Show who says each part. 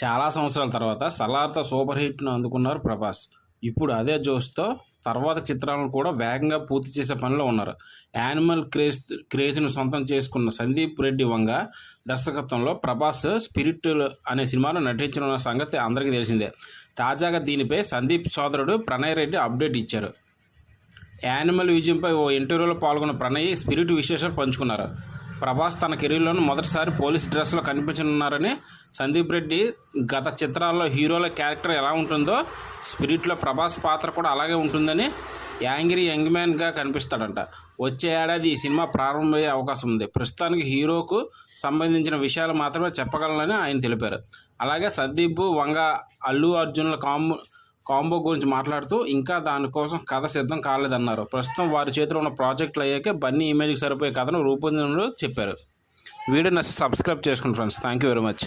Speaker 1: చాలా సంవత్సరాల తర్వాత సలార్తో సూపర్ హిట్ను అందుకున్నారు ప్రభాస్. ఇప్పుడు అదే జోష్తో తర్వాత చిత్రాలను కూడా వేగంగా పూర్తి చేసే పనిలో ఉన్నారు. యానిమల్ క్రేజ్ను సొంతం చేసుకున్న సందీప్ రెడ్డి వంగ దర్శకత్వంలో ప్రభాస్ స్పిరిట్ అనే సినిమాలో నటించిన సంగతి అందరికీ తెలిసిందే. తాజాగా దీనిపై సందీప్ సోదరుడు ప్రణయ్ రెడ్డి అప్డేట్ ఇచ్చారు. యానిమల్ విజయంపై ఓ ఇంటర్వ్యూలో పాల్గొన్న ప్రణయ్ స్పిరిట్ విశేషాలు పంచుకున్నారు. ప్రభాస్ తన కెరీర్లోనూ మొదటిసారి పోలీస్ డ్రెస్లో కనిపించనున్నారని, సందీప్ రెడ్డి గత చిత్రాల్లో హీరోల క్యారెక్టర్ ఎలా ఉంటుందో స్పిరిట్లో ప్రభాస్ పాత్ర కూడా అలాగే ఉంటుందని, యాంగ్రీ యంగ్ మ్యాన్గా కనిపిస్తాడంట. వచ్చే ఏడాది ఈ సినిమా ప్రారంభమయ్యే అవకాశం ఉంది. ప్రస్తుతానికి హీరోకు సంబంధించిన విషయాలు మాత్రమే చెప్పగలనని ఆయన తెలిపారు. అలాగే సందీప్ వంగ అల్లు అర్జున్ల కాంబో గురించి మాట్లాడుతూ ఇంకా దానికోసం కథ సిద్ధం కాలేదన్నారు. ప్రస్తుతం వారి చేతిలో ఉన్న ప్రాజెక్టులు అయ్యాకే బన్నీ ఇమేజ్కి సరిపోయే కథను రూపొందించారని చెప్పారు. వీడియో నచ్చి సబ్స్క్రైబ్ చేసుకోండి friends. Thank you very much.